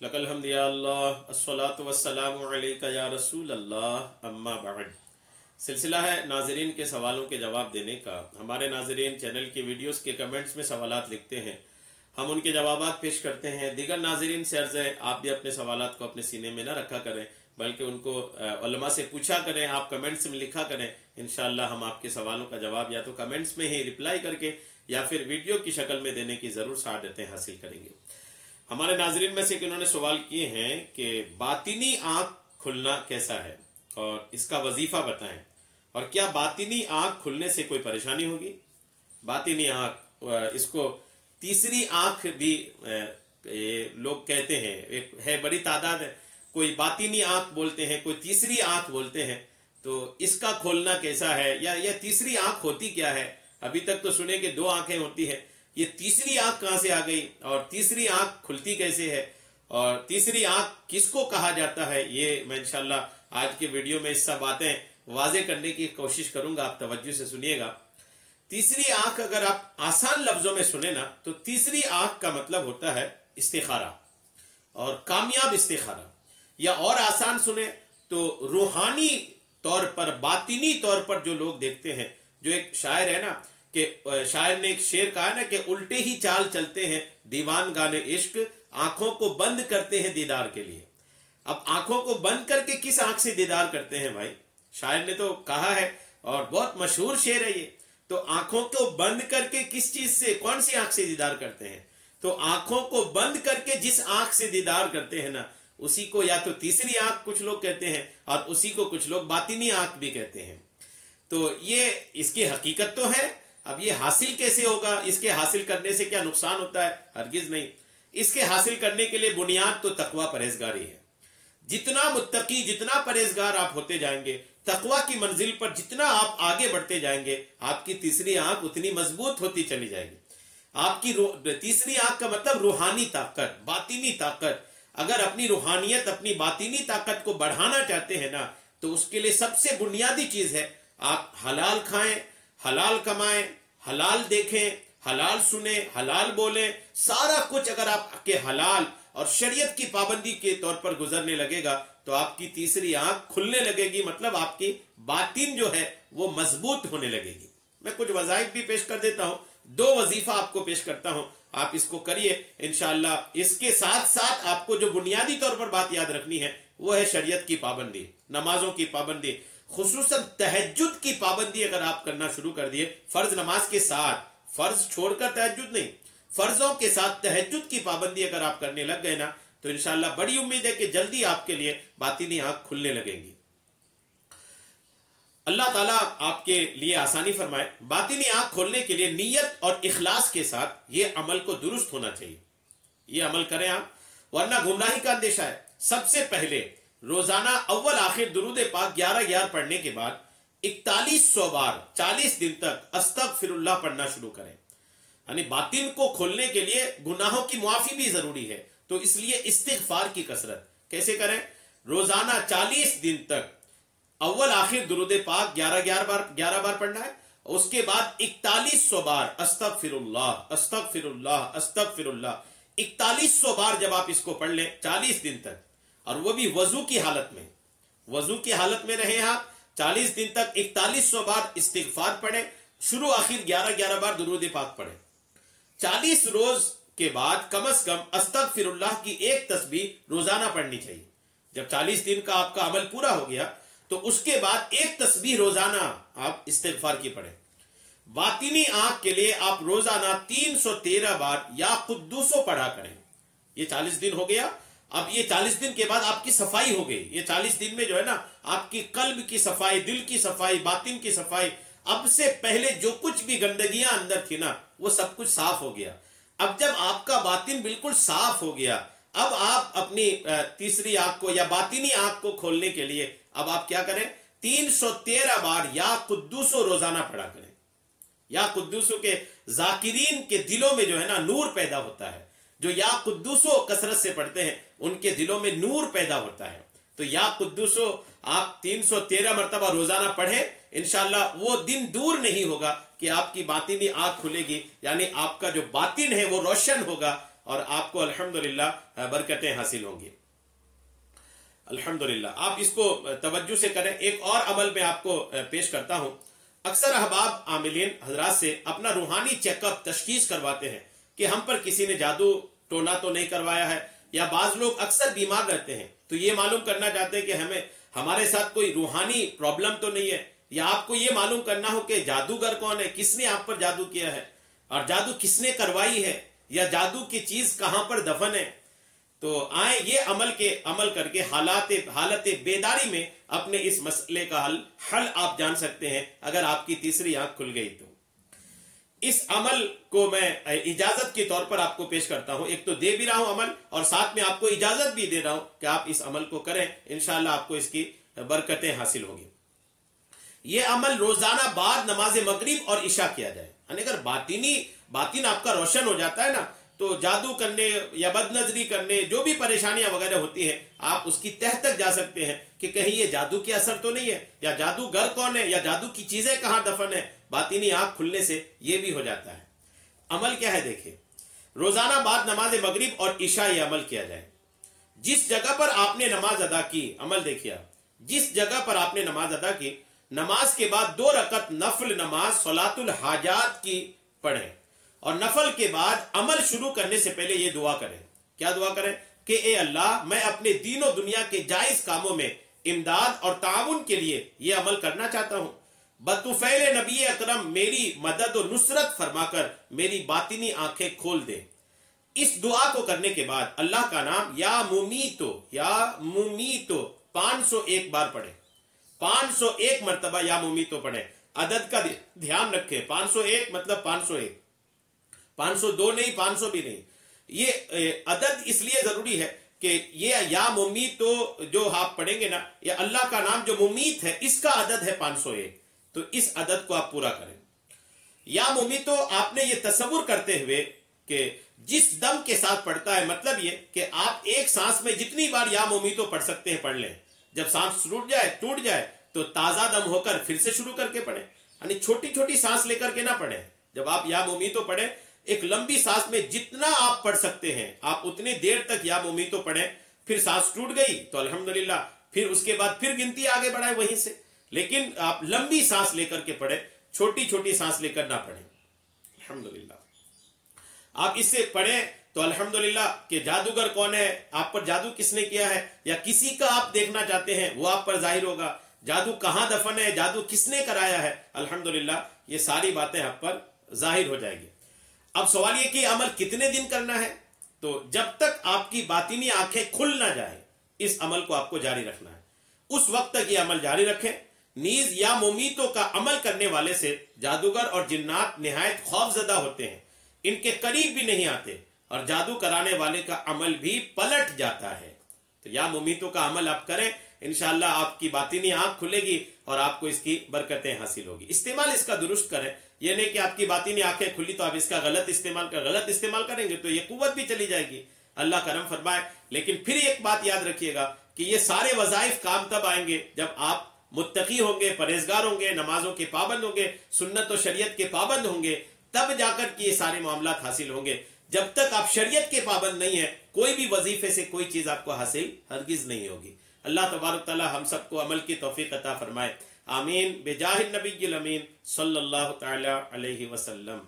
लकल हम्द या अल्लाह अस्सलातु वस्सलामु अलैका या रसूल अल्लाह अम्मा बाद। सिलसिला है नाजरीन के सवालों के जवाब देने का। हमारे नाजरीन चैनल की वीडियोस के कमेंट्स में सवालात लिखते हैं, हम उनके जवाबात पेश करते हैं। दीगर नाजरीन से अर्ज़ है आप भी अपने सवालात को अपने सीने में न रखा करें, बल्कि उनको उलमा से पूछा करें, आप कमेंट्स में लिखा करें। इंशाअल्लाह हम आपके सवालों का जवाब या तो कमेंट्स में ही रिप्लाई करके या फिर वीडियो की शक्ल में देने की ज़रूर सआदतें हासिल करेंगे। हमारे नाजरीन में से उन्होंने सवाल किए हैं कि बातिनी आंख खुलना कैसा है और इसका वजीफा बताएं, और क्या बातिनी आंख खुलने से कोई परेशानी होगी। बातिनी आंख, इसको तीसरी आंख भी लोग कहते हैं, एक है बड़ी तादाद है, कोई बातिनी आंख बोलते हैं, कोई तीसरी आंख बोलते हैं। तो इसका खोलना कैसा है, या यह तीसरी आंख होती क्या है। अभी तक तो सुने कि दो आंखें होती है, ये तीसरी आंख कहां से आ गई और तीसरी आंख खुलती कैसे है और तीसरी आंख किसको कहा जाता है, ये मैं इंशाल्लाह आज के वीडियो में इससे बातें वाजे करने की कोशिश करूंगा। आप तवज्जो से सुनिएगा। तीसरी आंख अगर आप आसान लफ्जों में सुने ना, तो तीसरी आंख का मतलब होता है इस्तिखारा और कामयाब इस्तिखारा, या और आसान सुने तो रूहानी तौर पर, बातिनी तौर पर जो लोग देखते हैं। जो एक शायर है ना, कि शायर ने एक शेर कहा ना कि उल्टे ही चाल चलते हैं दीवान गाने इश्क, आंखों को बंद करते हैं दीदार के लिए। अब आंखों को बंद करके किस आंख से दीदार करते हैं भाई, शायर ने तो कहा है और बहुत मशहूर शेर है ये। तो आंखों को बंद करके किस चीज से, कौन सी आंख से दीदार करते हैं। तो आंखों को बंद करके जिस आंख से दीदार करते हैं ना, उसी को या तो तीसरी आंख कुछ लोग कहते हैं और उसी को कुछ लोग बातिनी आंख भी कहते हैं। तो ये इसकी हकीकत तो है। अब ये हासिल कैसे होगा, इसके हासिल करने से क्या नुकसान होता है, हरगिज नहीं। इसके हासिल करने के लिए बुनियाद तो तकवा परहेजगारी है। जितना मुत्तकी, जितना परहेजगार आप होते जाएंगे, तकवा की मंजिल पर जितना आप आगे बढ़ते जाएंगे, आपकी तीसरी आंख उतनी मजबूत होती चली जाएगी। आपकी तीसरी आंख का मतलब रूहानी ताकत, बातिनी ताकत। अगर अपनी रूहानियत, अपनी बातिनी ताकत को बढ़ाना चाहते हैं ना, तो उसके लिए सबसे बुनियादी चीज है आप हलाल खाएं, हलाल कमाएं, हलाल देखें, हलाल सुने, हलाल बोलें। सारा कुछ अगर आपके हलाल और शरीयत की पाबंदी के तौर पर गुजरने लगेगा, तो आपकी तीसरी आंख खुलने लगेगी, मतलब आपकी बातिन जो है वो मजबूत होने लगेगी। मैं कुछ वज़ाइफ भी पेश कर देता हूं, दो वजीफा आपको पेश करता हूं, आप इसको करिए इंशाअल्लाह। इसके साथ साथ आपको जो बुनियादी तौर पर बात याद रखनी है वो है शरीयत की पाबंदी, नमाजों की पाबंदी, खुसूसन तहज्जुद की पाबंदी। अगर आप करना शुरू कर दिए फर्ज नमाज के साथ, फर्ज छोड़कर तहज्जुद नहीं, फर्जों के साथ तहज्जुद की पाबंदी अगर आप करने लग गए ना, तो इंशाअल्लाह बड़ी उम्मीद है कि जल्दी आपके लिए बातिनी आंख खुलने लगेंगी। अल्लाह ताला आपके लिए आसानी फरमाए। बातिनी आंख खोलने के लिए नीयत और इखलास के साथ ये अमल को दुरुस्त होना चाहिए। ये अमल करें आप, वरना गुमराही का अंदेशा है। सबसे पहले रोजाना अव्वल आखिर दुरूद पाक 11 पढ़ने के बाद 4100 बार 40 दिन तक अस्तगफिरुल्लाह पढ़ना शुरू करें। यानी बातिन को खोलने के लिए गुनाहों की मुआफी भी जरूरी है, तो इसलिए इस्तिगफार की कसरत कैसे करें। रोजाना 40 दिन तक अव्वल आखिर दुरूद पाक 11 बार पढ़ना है। उसके बाद 4100 बार अस्तगफिरुल्लाह, अस्तगफिरुल्लाह, अस्तगफिरुल्लाह। 4100 बार जब आप इसको पढ़ लें 40 दिन तक, और वो भी वजू की हालत में, वजू की हालत में रहे आप 40 दिन तक 4100 बार इस्तिगफार पढ़े, शुरू आखिर 11 बार दुरूद पाक पढ़े। 40 रोज के बाद कम से कम अस्तगफिरुल्लाह की एक तस्बीह रोजाना पढ़नी चाहिए। जब 40 दिन का आपका अमल पूरा हो गया, तो उसके बाद एक तस्बीह रोजाना आप इस्तिगफार की पढ़े। बातिनी आंख के लिए आप रोजाना 313 बार या कुद्दूसो पढ़ा करें। ये 40 दिन हो गया। अब ये 40 दिन के बाद आपकी सफाई हो गई। ये 40 दिन में जो है ना, आपकी कल्ब की सफाई, दिल की सफाई, बातिन की सफाई, अब से पहले जो कुछ भी गंदगियां अंदर थी ना, वो सब कुछ साफ हो गया। अब जब आपका बातिन बिल्कुल साफ हो गया, अब आप अपनी तीसरी आंख को या बातिनी आंख को खोलने के लिए अब आप क्या करें, 313 बार या कुद्दूसो रोजाना पढ़ा करें। या कुद्दूसो के जाकिरीन के दिलों में जो है ना नूर पैदा होता है। जो या कुद्दूसो कसरत से पढ़ते हैं उनके दिलों में नूर पैदा होता है। तो या कुद्दूसो आप 313 मरतबा रोजाना पढ़ें, इंशाअल्लाह वो दिन दूर नहीं होगा कि आपकी बातिनी आंख खुलेगी, यानी आपका जो बातिन है वो रोशन होगा और आपको अल्हम्दुलिल्लाह बरकतें हासिल होंगी। अल्हम्दुलिल्लाह आप इसको तवज्जो से करें। एक और अमल में आपको पेश करता हूं। अक्सर अहबाब आमिलीन हजरात से अपना रूहानी चेकअप तशखीस करवाते हैं कि हम पर किसी ने जादू टोना तो नहीं करवाया है, या बाज लोग अक्सर बीमार रहते हैं तो ये मालूम करना चाहते हैं कि हमारे साथ कोई रूहानी प्रॉब्लम तो नहीं है, या आपको ये मालूम करना हो कि जादूगर कौन है, किसने आप पर जादू किया है और जादू किसने करवाई है, या जादू की चीज कहां पर दफन है। तो आए ये अमल करके हालत बेदारी में अपने इस मसले का हल आप जान सकते हैं अगर आपकी तीसरी आंख खुल गई तो। इस अमल को मैं इजाजत के तौर पर आपको पेश करता हूं। एक तो दे भी रहा हूं अमल और साथ में आपको इजाजत भी दे रहा हूं कि आप इस अमल को करें, इंशाअल्लाह आपको इसकी बरकतें हासिल होगी। यह अमल रोजाना बाद नमाज मगरिब और इशा किया जाए। यानी अगर बातिन आपका रोशन हो जाता है ना, तो जादू करने या बदनजरी करने जो भी परेशानियां वगैरह होती है आप उसकी तह तक जा सकते हैं कि कहीं ये जादू के असर तो नहीं है, या जादूगर कौन है, या जादू की चीजें कहां दफन है। बातिनी आंख खुलने से ये भी हो जाता है। अमल क्या है देखिए, रोजाना बाद नमाज मगरिब और इशा ये अमल किया जाए। जिस जगह पर आपने नमाज अदा की, अमल देखिए, जिस जगह पर आपने नमाज अदा की, नमाज के बाद 2 रकत नफल नमाज सलातुल हाजात की पढ़ें और नफल के बाद अमल शुरू करने से पहले ये दुआ करें। क्या दुआ करें कि ए अल्लाह, मैं अपने दीनों दुनिया के जायज कामों में इमदाद और ताउन के लिए ये अमल करना चाहता हूं। बतुफैल नबी अकरम मेरी मदद और नुसरत फरमाकर मेरी बातिनी आंखें खोल दे। इस दुआ को करने के बाद अल्लाह का नाम या मुमीतो 501 बार पढ़े। 501 मरतबा या मुमीतो पढ़े। अदद का ध्यान रखें, 501 मतलब 501, 502 नहीं, 500 भी नहीं। ये अदद इसलिए जरूरी है कि ये या मुमीतो जो आप पढ़ेंगे ना, ये अल्लाह का नाम जो मुमीत है इसका अदद है 501। तो इस अदद को आप पूरा करें। या मुमीतो आपने ये तसव्वुर करते हुए कि जिस दम के साथ पढ़ता है, मतलब ये कि आप एक सांस में जितनी बार या मुमीतो पढ़ सकते हैं पढ़ लें। जब सांस टूट जाए तो ताजा दम होकर फिर से शुरू करके पढ़े। यानी छोटी छोटी सांस लेकर के ना पढ़े। जब आप या मुमीतो पढ़े, एक लंबी सांस में जितना आप पढ़ सकते हैं आप उतनी देर तक या मुमीतो पढ़े। फिर सांस टूट गई तो अल्हम्दुलिल्लाह, फिर उसके बाद फिर गिनती आगे बढ़ाए वहीं से। लेकिन आप लंबी सांस लेकर के पढ़े, छोटी छोटी सांस लेकर ना पढ़े। अल्हम्दुलिल्लाह आप इससे पढ़े तो अल्हम्दुलिल्लाह कि जादूगर कौन है, आप पर जादू किसने किया है, या किसी का आप देखना चाहते हैं वो आप पर जाहिर होगा। जादू कहां दफन है, जादू किसने कराया है, अल्हम्दुलिल्लाह ये सारी बातें आप पर जाहिर हो जाएगी। अब सवाल ये कि अमल कितने दिन करना है। तो जब तक आपकी बातिनी आंखें खुल ना जाए इस अमल को आपको जारी रखना है, उस वक्त तक ये अमल जारी रखें। नीज या मुमीतों का अमल करने वाले से जादूगर और जिन्नात निहायत खौफजदा होते हैं, इनके करीब भी नहीं आते और जादू कराने वाले का अमल भी पलट जाता है। तो या मुमीतों का अमल आप करें, इंशाअल्लाह आपकी बातिनी आंख खुलेगी और आपको इसकी बरकतें हासिल होगी। इस्तेमाल इसका दुरुस्त करें। यह नहीं कि आपकी बातिनी आंखें खुली तो आप इसका गलत इस्तेमाल करेंगे तो ये कुव्वत भी चली जाएगी। अल्लाह करम फरमाए। लेकिन फिर एक बात याद रखिएगा कि ये सारे वज़ाइफ काम तब आएंगे जब आप मुत्तकी होंगे, परहेजगार होंगे, नमाजों के पाबंद होंगे, सुन्नत और शरीयत के पाबंद होंगे, तब जाकर के ये सारे मामलात हासिल होंगे। जब तक आप शरीयत के पाबंद नहीं है, कोई भी वजीफे से कोई चीज आपको हासिल हरगिज नहीं होगी। अल्लाह तबारक तआला हम सबको अमल की तौफीक अता फरमाए। आमीन। बेजाहिर नबी अमीन सल्लल्लाहु तआला अलैहि वसल्लम।